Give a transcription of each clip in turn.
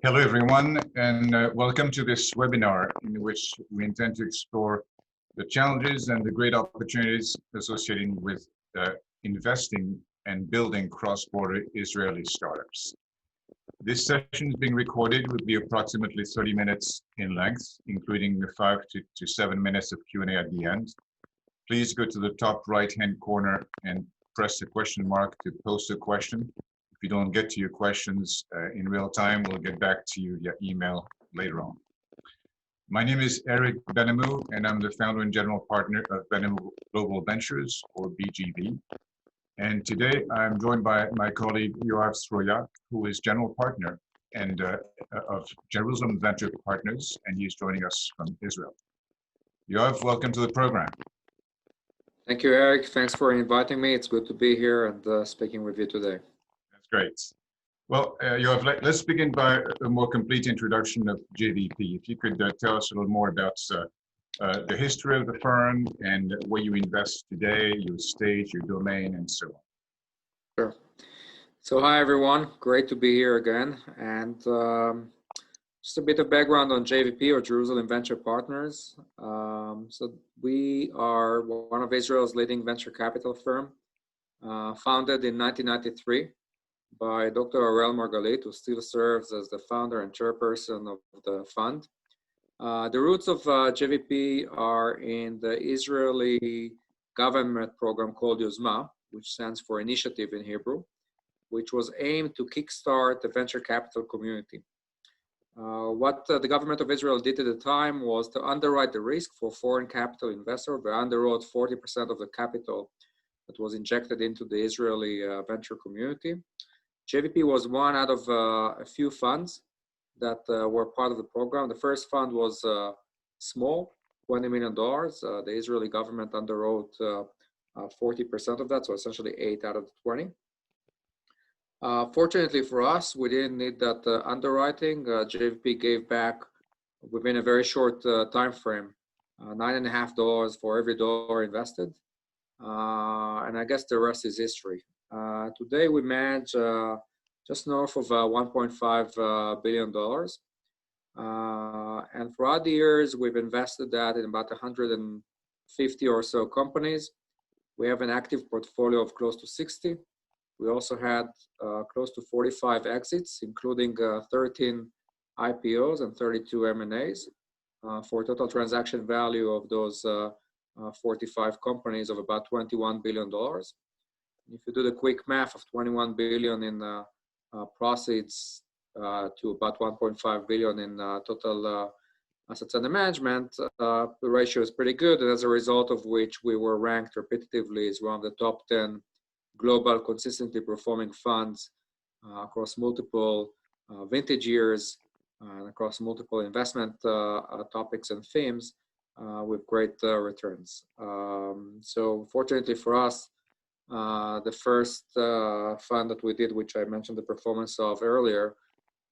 Hello, everyone, and welcome to this webinar in which we intend to explore the challenges and the great opportunities associated with investing and building cross-border Israeli startups. This session is being recorded, will be approximately 30 minutes in length, including the 5 to 7 minutes of Q&A at the end. Please go to the top right-hand corner and press the question mark to post a question. If you don't get to your questions in real time, we'll get back to you via email later on. My name is Eric Benamou, and I'm the founder and general partner of Benamou Global Ventures, or BGV. And today I'm joined by my colleague Yoav Tzruya, who is general partner and of Jerusalem Venture Partners, and he's joining us from Israel. Yoav, welcome to the program. Thank you, Eric. Thanks for inviting me. It's good to be here and speaking with you today. Great. Well, Yoav, let's begin by a more complete introduction of JVP. If you could tell us a little more about the history of the firm and where you invest today, your stage, your domain, and so on. Sure. So hi, everyone. Great to be here again. And just a bit of background on JVP, or Jerusalem Venture Partners. So we are one of Israel's leading venture capital firm, founded in 1993. By Dr. Aurel Margalit, who still serves as the founder and chairperson of the fund. The roots of JVP are in the Israeli government program called Yozma, which stands for Initiative in Hebrew, which was aimed to kickstart the venture capital community. What the government of Israel did at the time was to underwrite the risk for foreign capital investors. They underwrote 40% of the capital that was injected into the Israeli venture community. JVP was one out of a few funds that were part of the program. The first fund was small, $20 million. The Israeli government underwrote 40% of that, so essentially 8 out of the 20. Fortunately for us, we didn't need that underwriting. JVP gave back within a very short time frame, $9.50 for every dollar invested. And I guess the rest is history. Today we manage just north of $1.5 billion. And throughout the years, we've invested that in about 150 or so companies. We have an active portfolio of close to 60. We also had close to 45 exits, including 13 IPOs and 32 M&As, for a total transaction value of those 45 companies of about $21 billion. If you do the quick math of 21 billion in proceeds to about 1.5 billion in total assets under management, the ratio is pretty good. And as a result of which, we were ranked repetitively as one of the top 10 global consistently performing funds across multiple vintage years and across multiple investment topics and themes with great returns. So fortunately for us, the first fund that we did, which I mentioned the performance of earlier,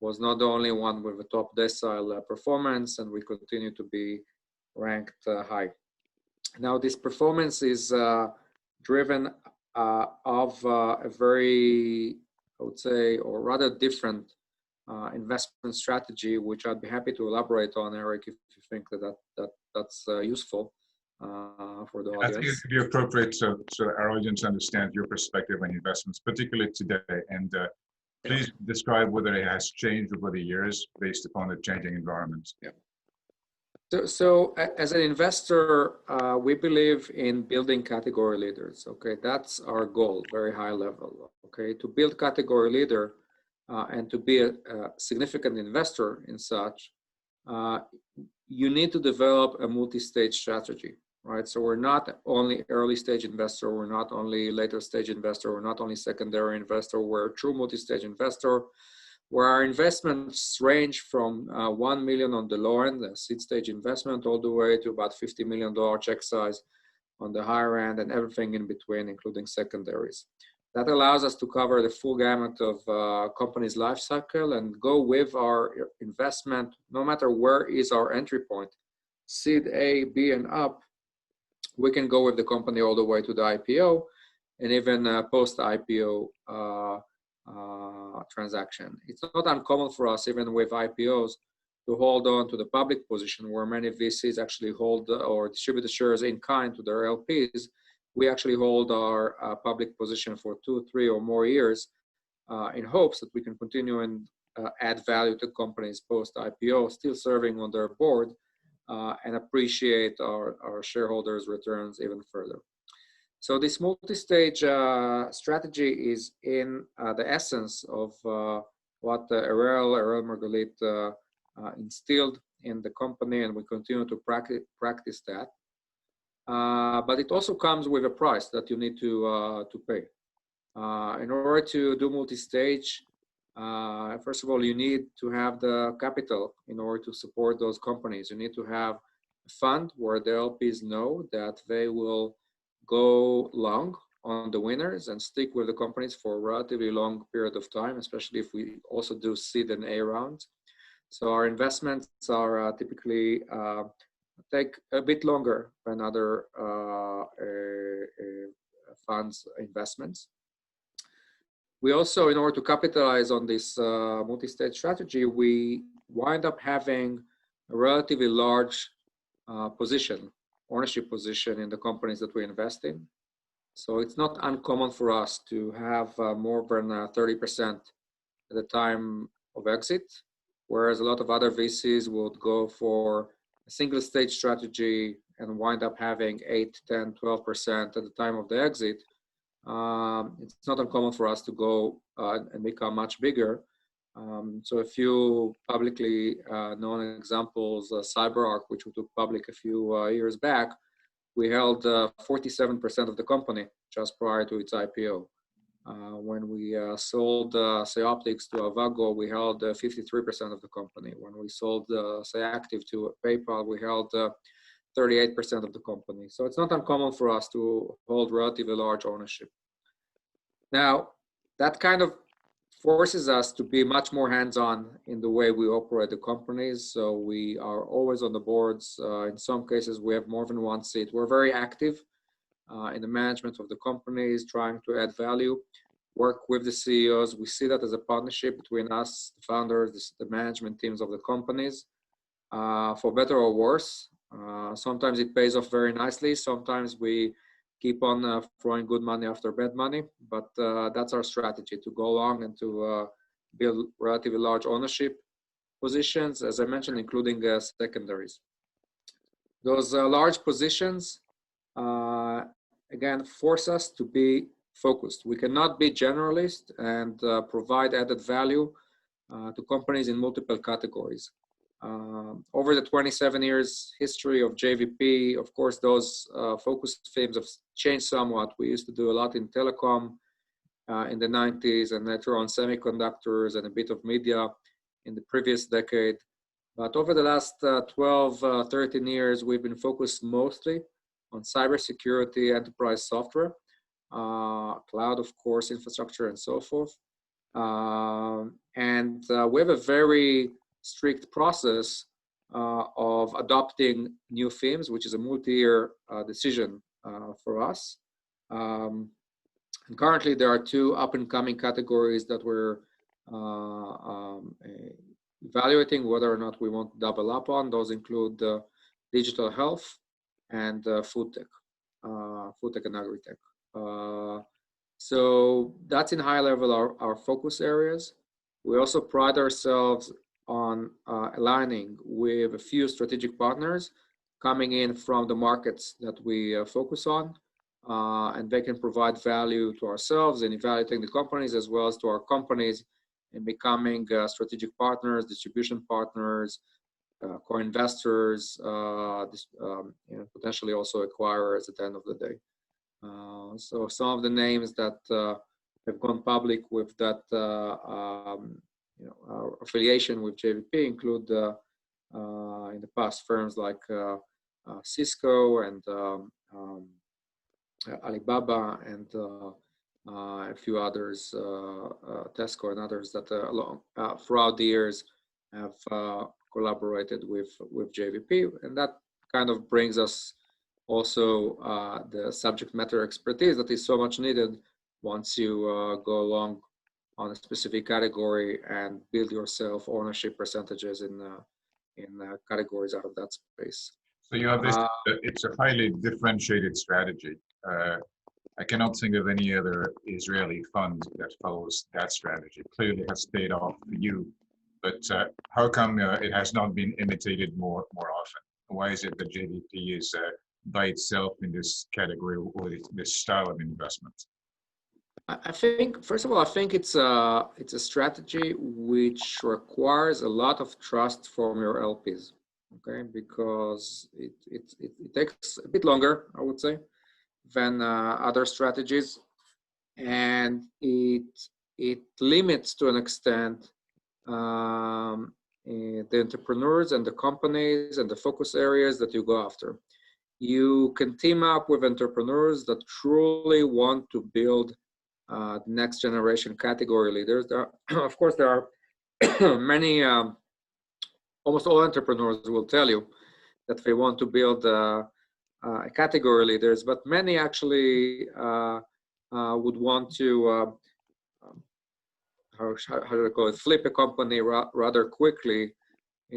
was not the only one with a top decile performance, and we continue to be ranked high. Now, this performance is driven of a very, I would say, or rather different investment strategy, which I'd be happy to elaborate on, Eric, if you think that's useful. For the audience. I think it would be appropriate so our audience understands your perspective on investments, particularly today. And please describe whether it has changed over the years based upon the changing environment. Yeah. So as an investor, we believe in building category leaders. Okay, that's our goal, very high level. Okay, to build category leader and to be a significant investor in such, you need to develop a multi-stage strategy. Right, so we're not only early stage investor, we're not only later stage investor, we're not only secondary investor, we're a true multi-stage investor, where our investments range from 1 million on the low end, the seed stage investment, all the way to about $50 million check size on the higher end, and everything in between, including secondaries. That allows us to cover the full gamut of company's life cycle and go with our investment, no matter where is our entry point, seed A, B, and up. We can go with the company all the way to the IPO, and even post-IPO transaction. It's not uncommon for us, even with IPOs, to hold on to the public position where many VCs actually hold or distribute the shares in kind to their LPs. We actually hold our public position for 2, 3, or more years in hopes that we can continue and add value to companies post IPO, still serving on their board and appreciate our shareholders' returns even further. So this multi-stage strategy is in the essence of what Erel Margalit instilled in the company, and we continue to practice that. But it also comes with a price that you need to pay. In order to do multi-stage, first of all, you need to have the capital in order to support those companies. You need to have a fund where the LPs know that they will go long on the winners and stick with the companies for a relatively long period of time, especially if we also do seed and A rounds. So our investments are typically take a bit longer than other funds investments. We also, in order to capitalize on this multi-stage strategy, we wind up having a relatively large ownership position in the companies that we invest in. So it's not uncommon for us to have more than 30% at the time of exit, whereas a lot of other VCs would go for a single stage strategy and wind up having 8, 10, 12% at the time of the exit. It's not uncommon for us to go and become much bigger. So a few publicly known examples, CyberArk, which we took public a few years back, we held 47% of the company just prior to its IPO. When we sold Optics to Avago, we held 53% of the company. When we sold Active to PayPal, we held 38% of the company. So it's not uncommon for us to hold relatively large ownership. Now, that kind of forces us to be much more hands-on in the way we operate the companies. So we are always on the boards. In some cases, we have more than one seat. We're very active in the management of the companies, trying to add value, work with the CEOs. We see that as a partnership between us, the founders, the management teams of the companies, for better or worse. Sometimes it pays off very nicely. Sometimes we keep on throwing good money after bad money, but that's our strategy, to go along and to build relatively large ownership positions, as I mentioned, including secondaries. Those large positions, again, force us to be focused. We cannot be generalist and provide added value to companies in multiple categories. Over the 27 years history of JVP, of course, those focus themes have changed somewhat. We used to do a lot in telecom in the 90s, and later on semiconductors and a bit of media in the previous decade. But over the last 12, 13 years, we've been focused mostly on cybersecurity, enterprise software, cloud, of course, infrastructure, and so forth. And we have a very strict process of adopting new themes, which is a multi-year decision for us. And currently, there are 2 up-and-coming categories that we're evaluating whether or not we want to double up on. Those include digital health and food tech and agri-tech. So that's in high level our focus areas. We also pride ourselves on aligning with a few strategic partners coming in from the markets that we focus on, and they can provide value to ourselves in evaluating the companies as well as to our companies in becoming strategic partners, distribution partners, co-investors, potentially also acquirers at the end of the day. So some of the names that have gone public with that our affiliation with JVP include in the past firms like Cisco and Alibaba and a few others, Tesco and others that throughout the years have collaborated with JVP, and that kind of brings us also the subject matter expertise that is so much needed once you go along on a specific category and build yourself ownership percentages in categories out of that space. So you have this, it's a highly differentiated strategy. I cannot think of any other Israeli fund that follows that strategy. Clearly has paid off for you, but how come it has not been imitated more often? Why is it that JVP is by itself in this category or this style of investment? I think, first of all, I think it's a strategy which requires a lot of trust from your LPs, okay? Because it takes a bit longer, I would say, than other strategies, and it limits to an extent the entrepreneurs and the companies and the focus areas that you go after. You can team up with entrepreneurs that truly want to build next generation category leaders. Of course, there are many, almost all entrepreneurs will tell you that they want to build category leaders, but many actually would want to, how do I call it, flip a company rather quickly,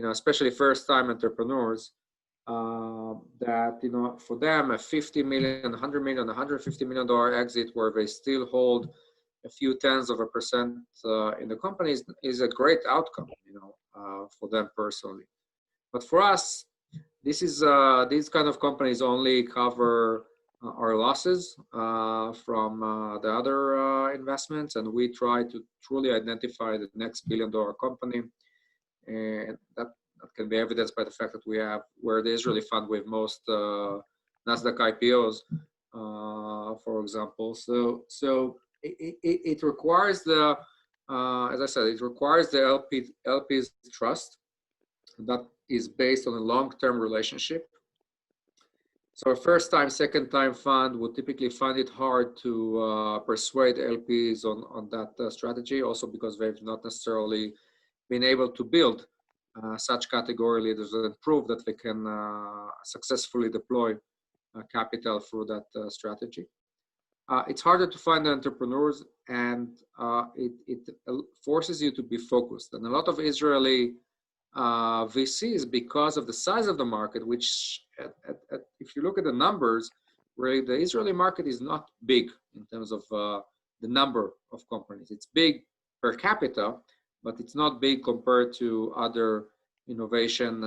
especially first-time entrepreneurs. That, for them, a $50 million, $100 million, $150 million exit where they still hold a few tenths of a percent in the company is a great outcome, for them personally. But for us, these kind of companies only cover our losses from the other investments, and we try to truly identify the next billion-dollar company, and that can be evidenced by the fact that we're the Israeli fund with most Nasdaq IPOs, for example. So it requires as I said, it requires the LP's trust that is based on a long-term relationship. So a first-time, second-time fund would typically find it hard to persuade LPs on that strategy, also because they've not necessarily been able to build such category leaders and prove that they can successfully deploy capital through that strategy. It's harder to find entrepreneurs, and it forces you to be focused. And a lot of Israeli VCs, because of the size of the market, which if you look at the numbers, really the Israeli market is not big in terms of the number of companies. It's big per capita, but it's not big compared to other innovation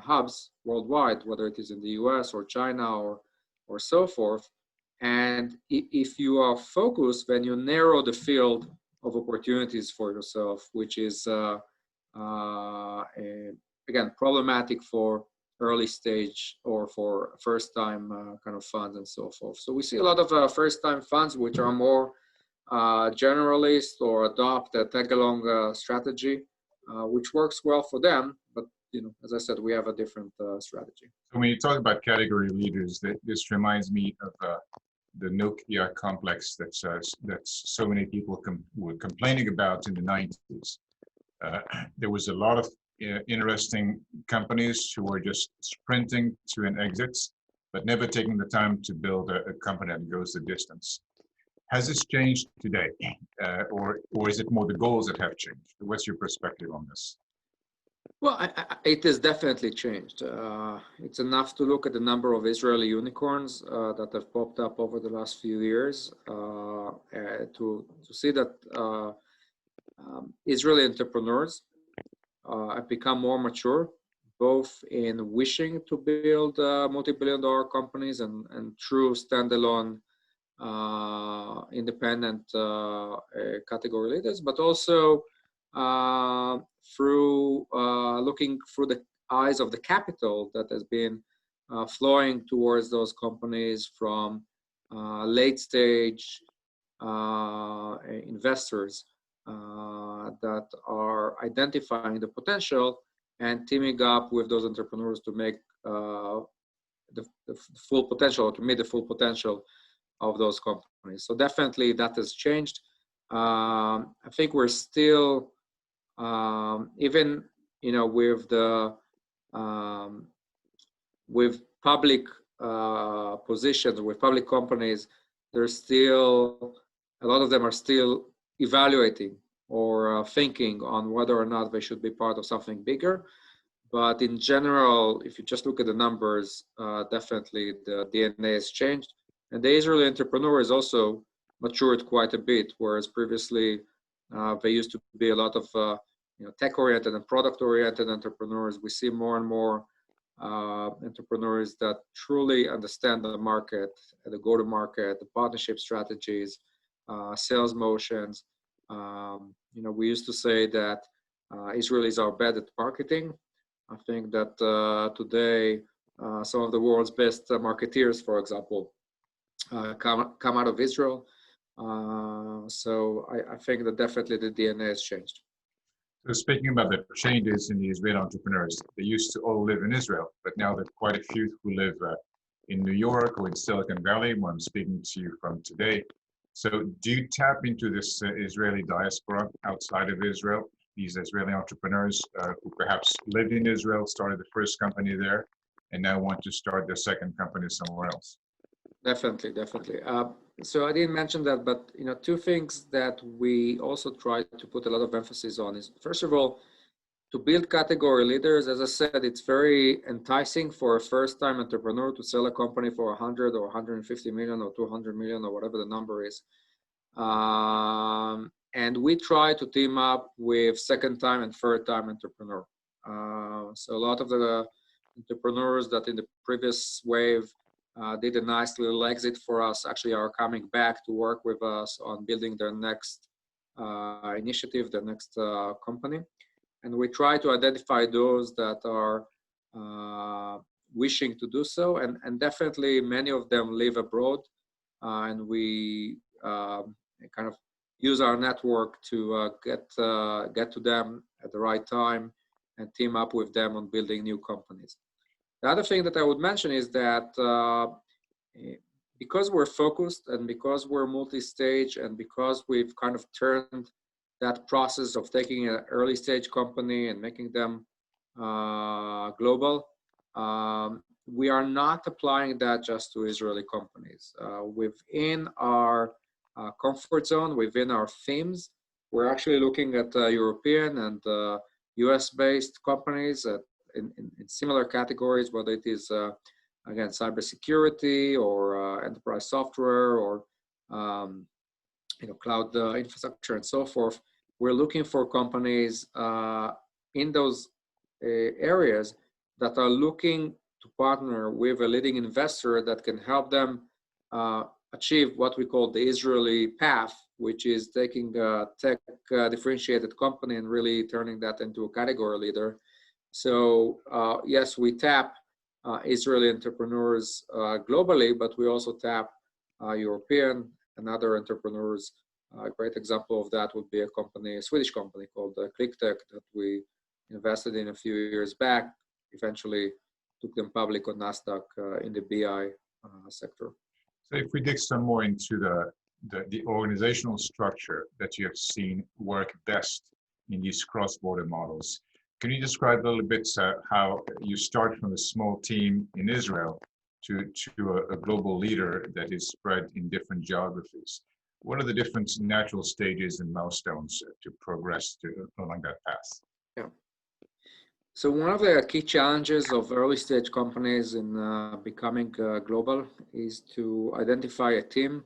hubs worldwide, whether it is in the US or China or so forth. And if you are focused, then you narrow the field of opportunities for yourself, which is, again, problematic for early stage or for first time kind of funds and so forth. So we see a lot of first time funds which are more generalist or adopt a tag-along strategy, which works well for them. But as I said, we have a different strategy. So when you talk about category leaders, this reminds me of the Nokia complex that so many people were complaining about in the 90s. There was a lot of interesting companies who were just sprinting to an exit, but never taking the time to build a company that goes the distance. Has this changed today, or is it more the goals that have changed? What's your perspective on this? Well, it has definitely changed. It's enough to look at the number of Israeli unicorns that have popped up over the last few years to see that Israeli entrepreneurs have become more mature, both in wishing to build multi-billion-dollar companies and true standalone independent category leaders, but also through looking through the eyes of the capital that has been flowing towards those companies from late stage investors that are identifying the potential and teaming up with those entrepreneurs to make the full potential, or to meet the full potential of those companies. So definitely that has changed. I think we're still, even with the with public positions, with public companies, there's still a lot of them are still evaluating or thinking on whether or not they should be part of something bigger. But in general, if you just look at the numbers, definitely the DNA has changed. And the Israeli entrepreneur has also matured quite a bit, whereas previously there used to be a lot of tech-oriented and product-oriented entrepreneurs. We see more and more entrepreneurs that truly understand the market, the go-to-market, the partnership strategies, sales motions. We used to say that Israelis are bad at marketing. I think that today some of the world's best marketeers, for example, come out of Israel. So I think that definitely the DNA has changed. So speaking about the changes in the Israeli entrepreneurs, they used to all live in Israel, but now there are quite a few who live in New York or in Silicon Valley, where I'm speaking to you from today. So do you tap into this Israeli diaspora outside of Israel? These Israeli entrepreneurs who perhaps lived in Israel, started the first company there, and now want to start their second company somewhere else? Definitely. So I didn't mention that, but two things that we also try to put a lot of emphasis on is, first of all, to build category leaders. As I said, it's very enticing for a first-time entrepreneur to sell a company for 100 or 150 million or 200 million or whatever the number is. And we try to team up with second-time and third-time entrepreneur. So a lot of the entrepreneurs that in the previous wave did a nice little exit for us actually are coming back to work with us on building their next initiative, their next company. And we try to identify those that are wishing to do so. And definitely many of them live abroad. And we kind of use our network to get to them at the right time and team up with them on building new companies. The other thing that I would mention is that because we're focused and because we're multi-stage and because we've kind of turned that process of taking an early stage company and making them global, we are not applying that just to Israeli companies. Within our comfort zone, within our themes, we're actually looking at European and US-based companies in similar categories, whether it is, again, cybersecurity or enterprise software or cloud infrastructure and so forth. We're looking for companies in those areas that are looking to partner with a leading investor that can help them achieve what we call the Israeli path, which is taking a tech differentiated company and really turning that into a category leader. So yes, we tap Israeli entrepreneurs globally, but we also tap European and other entrepreneurs. A great example of that would be a Swedish company called ClickTech that we invested in a few years back, eventually took them public on NASDAQ in the BI sector. So if we dig some more into the organizational structure that you have seen work best in these cross-border models, can you describe a little bit how you start from a small team in Israel to a global leader that is spread in different geographies? What are the different natural stages and milestones to progress along that path? Yeah. So one of the key challenges of early stage companies in becoming global is to identify a team,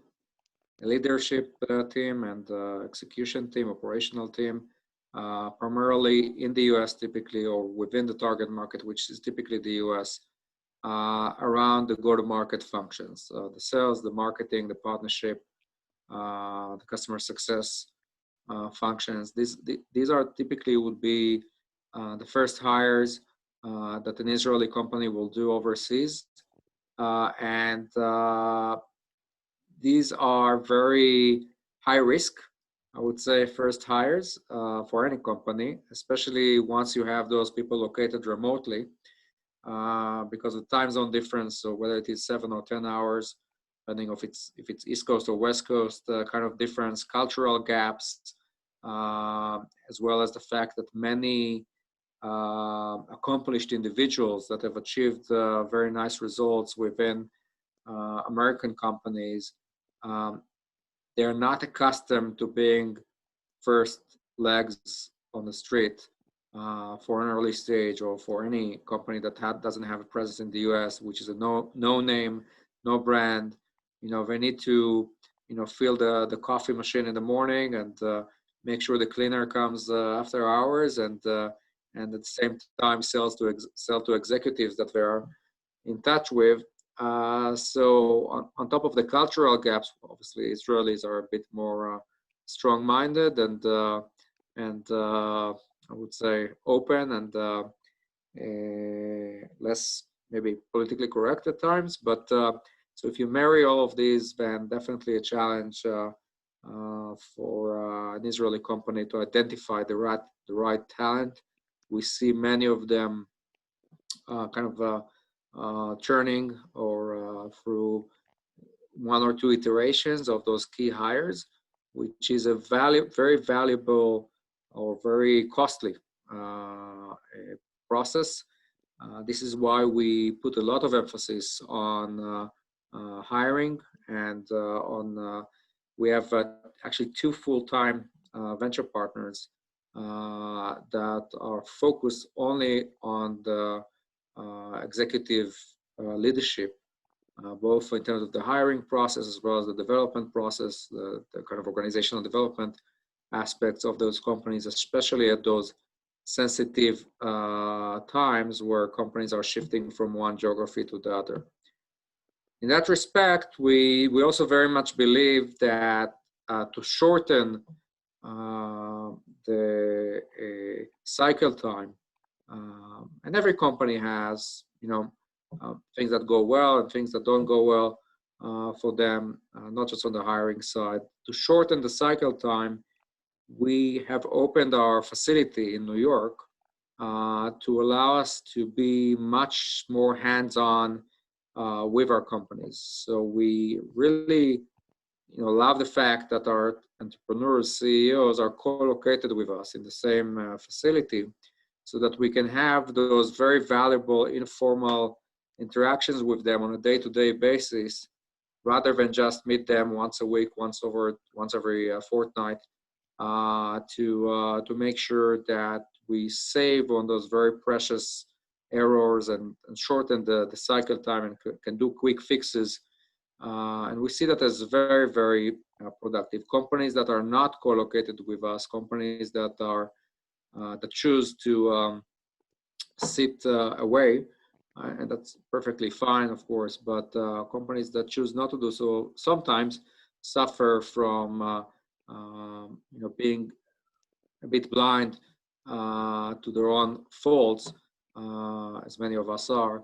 a leadership team and execution team, operational team, primarily in the US typically, or within the target market, which is typically the US, around the go-to-market functions, the sales, the marketing, the partnership, the customer success functions. These are typically would be the first hires that an Israeli company will do overseas. And these are very high risk, I would say, first hires for any company, especially once you have those people located remotely because of the time zone difference. So whether it is 7 or 10 hours, depending if it's East Coast or West Coast, kind of difference, cultural gaps, as well as the fact that many accomplished individuals that have achieved very nice results within American companies, they're not accustomed to being first legs on the street for an early stage, or for any company that doesn't have a presence in the US, which is a no name, no brand. They need to fill the coffee machine in the morning, and make sure the cleaner comes after hours, and at the same time sell to executives that they are in touch with. So on top of the cultural gaps, obviously Israelis are a bit more strong-minded and I would say open, and less maybe politically correct at times. But so if you marry all of these, then definitely a challenge for an Israeli company to identify the right talent. We see many of them churning or through one or two iterations of those key hires, which is a very valuable or very costly process. This is why we put a lot of emphasis on hiring, and we have actually 2 full-time venture partners that are focused only on the executive leadership, both in terms of the hiring process as well as the development process, the kind of organizational development aspects of those companies, especially at those sensitive times where companies are shifting from one geography to the other. In that respect, we also very much believe that to shorten the cycle time, and every company has things that go well and things that don't go well for them, not just on the hiring side. To shorten the cycle time, we have opened our facility in New York to allow us to be much more hands-on with our companies. So we really love the fact that our entrepreneurs, CEOs are co-located with us in the same facility, so that we can have those very valuable informal interactions with them on a day-to-day basis, rather than just meet them once a week, once every fortnight, to make sure that we save on those very precious errors and shorten the cycle time, and can do quick fixes. And we see that as very, very productive. Companies that are not co-located with us, companies that are that choose to sit away, and that's perfectly fine, of course, but companies that choose not to do so sometimes suffer from being a bit blind to their own faults, as many of us are,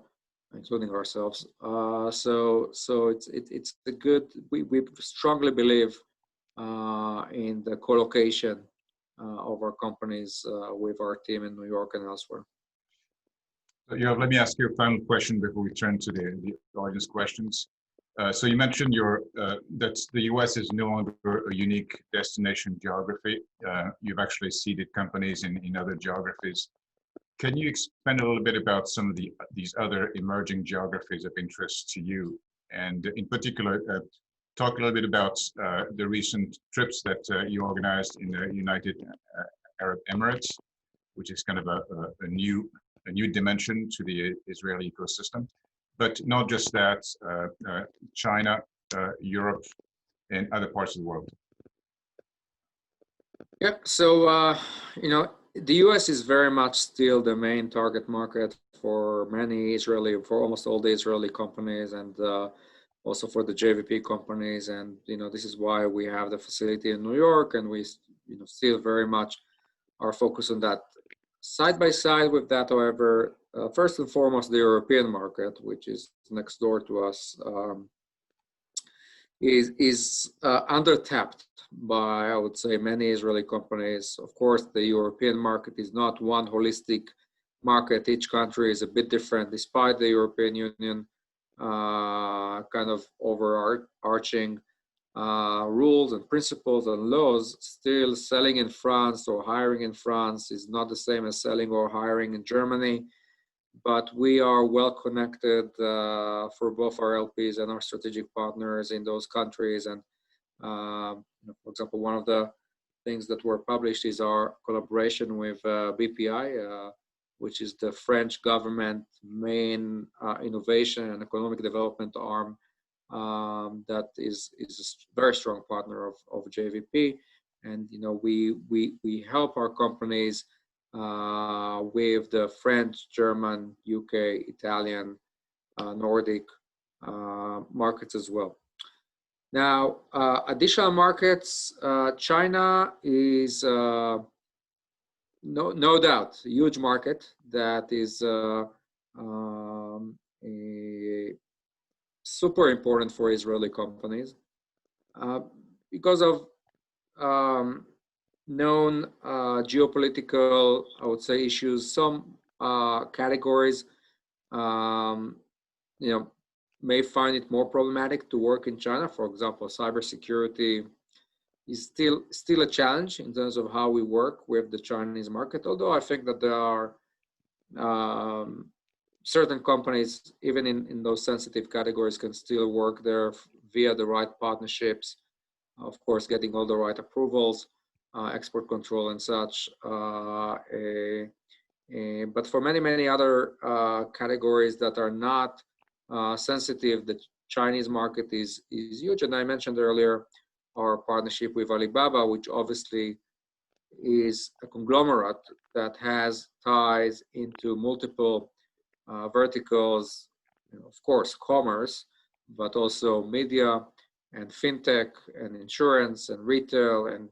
including ourselves. So it's a good. We strongly believe in the co-location of our companies with our team in New York and elsewhere. So, Yoav, let me ask you a final question before we turn to the audience questions. So you mentioned that the US is no longer a unique destination geography. You've actually seeded companies in other geographies. Can you expand a little bit about some of these other emerging geographies of interest to you? And in particular, talk a little bit about the recent trips that you organized in the United Arab Emirates, which is kind of a new dimension to the Israeli ecosystem. But not just that, China, Europe, and other parts of the world. Yeah, so the US is very much still the main target market for almost all the Israeli companies, and also for the JVP companies. And this is why we have the facility in New York, and we still very much are focused on that. Side by side with that, however, first and foremost, the European market, which is next door to us, is undertapped by, I would say, many Israeli companies. Of course, the European market is not one holistic market. Each country is a bit different, despite the European Union kind of overarching rules and principles and laws. Still, selling in France or hiring in France is not the same as selling or hiring in Germany. But we are well connected for both our LPs and our strategic partners in those countries. And for example, one of the things that were published is our collaboration with BPI, which is the French government main innovation and economic development arm that is a very strong partner of JVP. And we help our companies with the French, German, UK, Italian, Nordic markets as well. Now, additional markets, China is no doubt a huge market that is super important for Israeli companies because of known geopolitical, I would say, issues. Some categories, may find it more problematic to work in China. For example, cybersecurity is still a challenge in terms of how we work with the Chinese market. Although I think that there are certain companies, even in those sensitive categories, can still work there via the right partnerships. Of course, getting all the right approvals, export control and such. But for many other categories that are not sensitive, the Chinese market is huge. And I mentioned earlier our partnership with Alibaba, which obviously is a conglomerate that has ties into multiple verticals, of course, commerce, but also media and fintech and insurance and retail and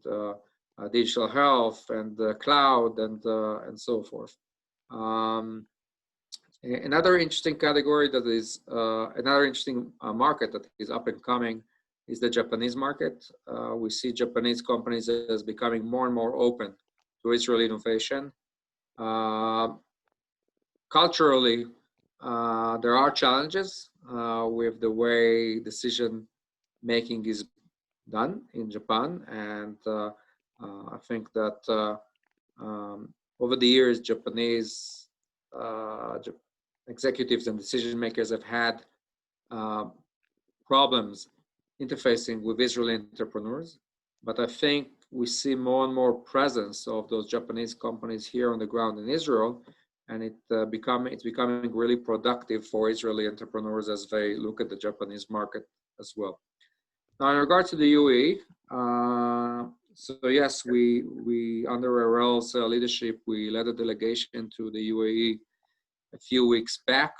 digital health and cloud and so forth. Another interesting category that is another interesting market that is up and coming is the Japanese market. We see Japanese companies as becoming more and more open to Israeli innovation. Culturally, there are challenges with the way decision making is done in Japan, and I think that over the years, Japanese executives and decision makers have had problems interfacing with Israeli entrepreneurs, but I think we see more and more presence of those Japanese companies here on the ground in Israel, and it's becoming really productive for Israeli entrepreneurs as they look at the Japanese market as well. Now, in regard to the UAE, so yes, we under Arel's leadership, we led a delegation to the UAE a few weeks back.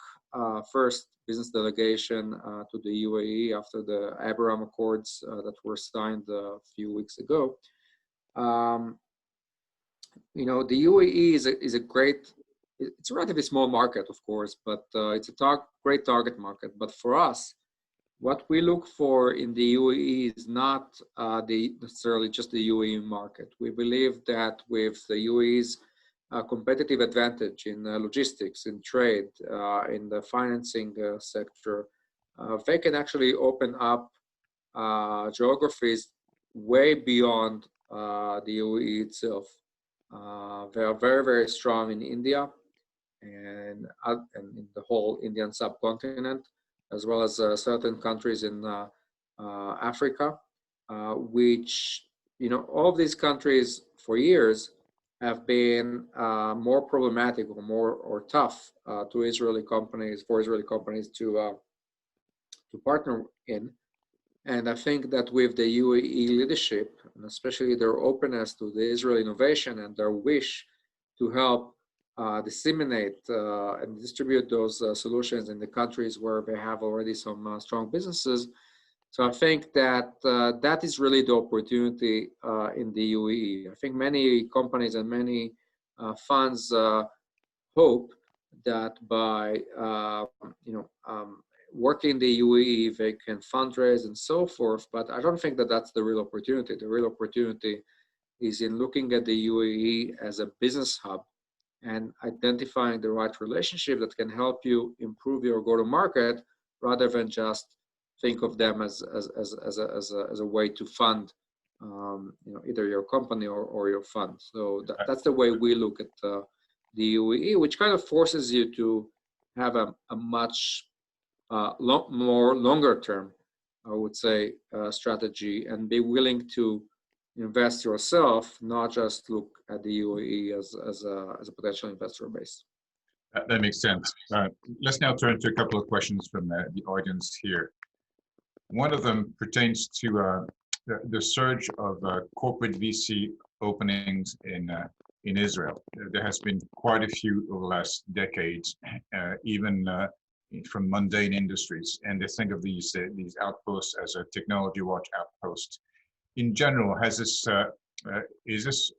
First business delegation to the UAE after the Abraham Accords that were signed a few weeks ago. The UAE is a great, it's a relatively small market, of course, but it's a great target market. But for us, what we look for in the UAE is not necessarily just the UAE market. We believe that with the UAE's competitive advantage in logistics, in trade, in the financing sector, they can actually open up geographies way beyond the UAE itself. They are very strong in India and in the whole Indian subcontinent, as well as certain countries in Africa, which, all of these countries for years have been more problematic or tough to Israeli companies, to partner in. And I think that with the UAE leadership, and especially their openness to the Israeli innovation and their wish to help disseminate and distribute those solutions in the countries where they have already some strong businesses. So I think that that is really the opportunity in the UAE. I think many companies and many funds hope that by working in the UAE, they can fundraise and so forth. But I don't think that that's the real opportunity. The real opportunity is in looking at the UAE as a business hub and identifying the right relationship that can help you improve your go-to-market, rather than just think of them as a way to fund either your company or your fund. So that's the way we look at the UAE, which kind of forces you to have a much more longer term, I would say, strategy, and be willing to invest yourself, not just look at the UAE as a potential investor base. That makes sense. Let's now turn to a couple of questions from the audience here. One of them pertains to the surge of corporate VC openings in Israel. There has been quite a few over the last decades, even from mundane industries, and they think of these outposts as a technology watch outpost. In general, has this is this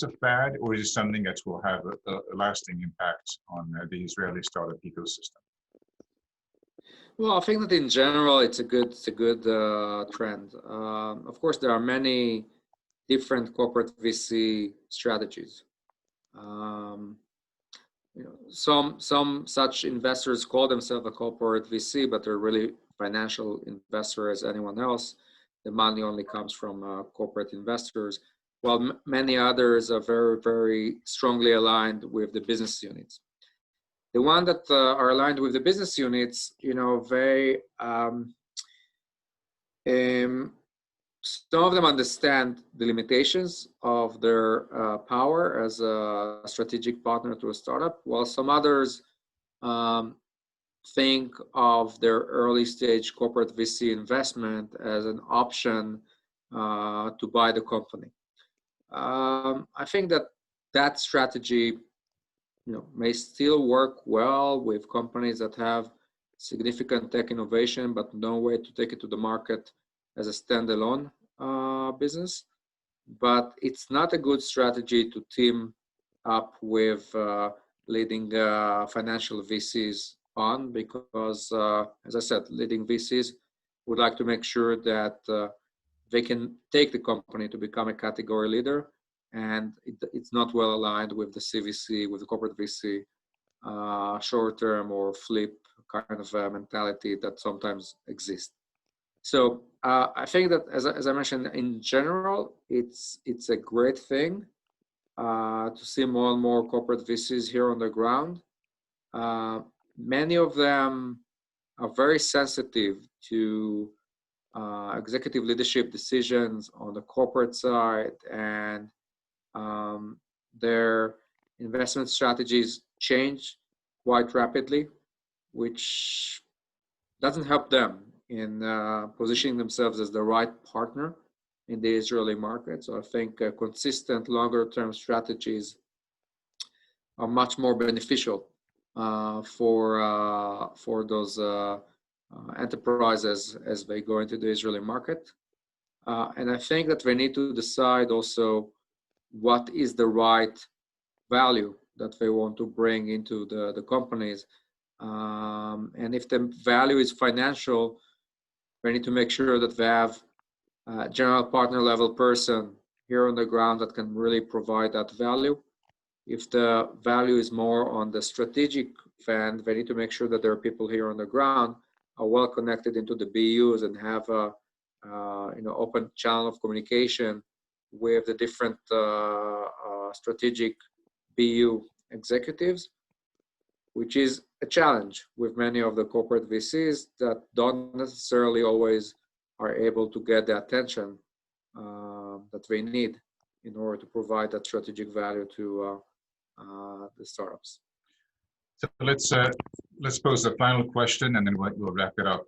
a fad, or is it something that will have a lasting impact on the Israeli startup ecosystem? Well, I think that in general, it's a good trend. Of course, there are many different corporate VC strategies. Some such investors call themselves a corporate VC, but they're really financial investor as anyone else. The money only comes from corporate investors, while many others are very, very strongly aligned with the business units. The one that are aligned with the business units, some of them understand the limitations of their power as a strategic partner to a startup, while some others think of their early stage corporate VC investment as an option to buy the company. I think that strategy may still work well with companies that have significant tech innovation, but no way to take it to the market as a standalone business. But it's not a good strategy to team up with leading financial VCs on, because, as I said, leading VCs would like to make sure that they can take the company to become a category leader, and it's not well aligned with the CVC, with the corporate VC, short-term or flip kind of mentality that sometimes exists. So I think that, as I mentioned, in general, it's a great thing to see more and more corporate VCs here on the ground. Many of them are very sensitive to executive leadership decisions on the corporate side, and their investment strategies change quite rapidly, which doesn't help them in positioning themselves as the right partner in the Israeli market. So I think consistent longer-term strategies are much more beneficial for those enterprises as they go into the Israeli market. And I think that they need to decide also what is the right value that they want to bring into the companies. And if the value is financial, they need to make sure that they have a general partner level person here on the ground that can really provide that value. If the value is more on the strategic end, they need to make sure that there are people here on the ground are well connected into the BUs and have a open channel of communication with the different strategic BU executives, which is a challenge with many of the corporate VCs that don't necessarily always are able to get the attention that they need in order to provide that strategic value to the startups. So let's pose the final question, and then we'll wrap it up.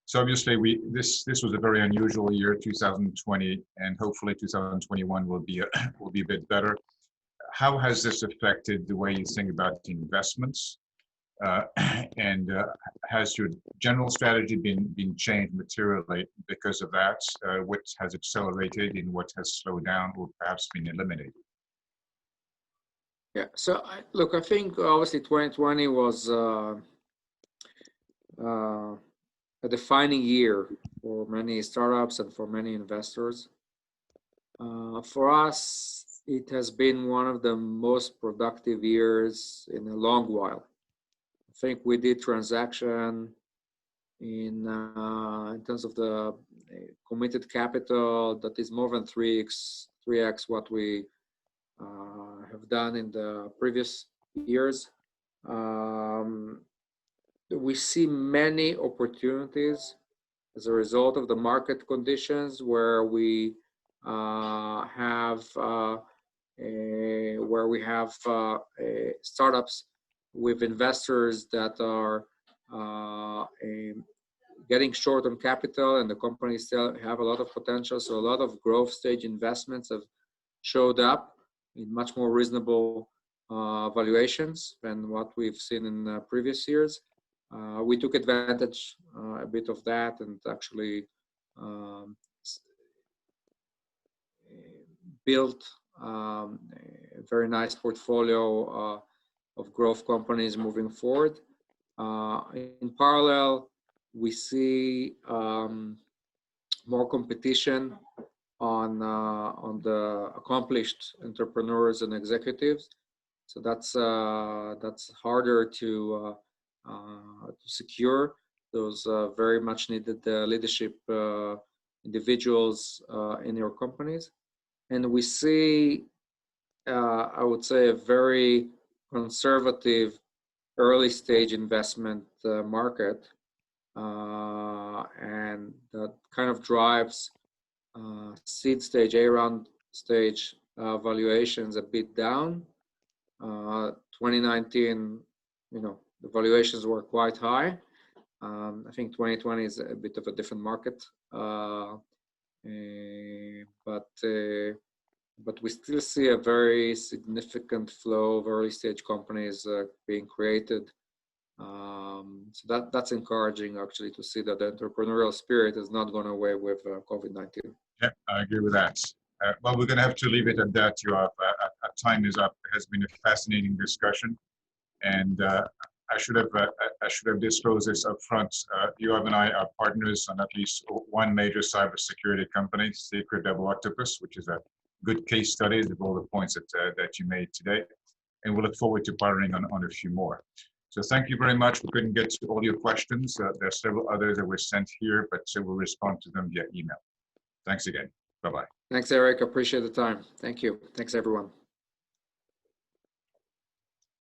So obviously, this was a very unusual year, 2020, and hopefully 2021 will be a bit better. How has this affected the way you think about the investments? And has your general strategy been changed materially because of that? What has accelerated and what has slowed down or perhaps been eliminated? Yeah, so I think obviously 2020 was a defining year for many startups and for many investors. For us, it has been one of the most productive years in a long while. I think we did transaction in terms of the committed capital that is more than 3x what we have done in the previous years. We see many opportunities as a result of the market conditions where we have where we have startups with investors that are getting short on capital, and the companies still have a lot of potential. So a lot of growth stage investments have showed up in much more reasonable valuations than what we've seen in previous years. We took advantage a bit of that and actually built a very nice portfolio of growth companies moving forward. In parallel, we see more competition on the accomplished entrepreneurs and executives. So that's harder to secure those very much needed leadership individuals in your companies. And we see, I would say, a very conservative early stage investment market, and that kind of drives seed stage, A round stage valuations a bit down. 2019, the valuations were quite high. I think 2020 is a bit of a different market, but we still see a very significant flow of early stage companies being created. So that's encouraging, actually, to see that the entrepreneurial spirit has not gone away with COVID-19. Yeah, I agree with that. Well, we're going to have to leave it at that, Yoav. Our time is up. It has been a fascinating discussion, and I should have disclosed this up front. Yoav and I are partners on at least one major cybersecurity company, Secret Double Octopus, which is a good case study of all the points that you made today, and we'll look forward to partnering on a few more. So thank you very much. We couldn't get to all your questions. There are several others that were sent here, but we'll respond to them via email. Thanks again. Bye-bye. Thanks, Eric. Appreciate the time. Thank you. Thanks, everyone.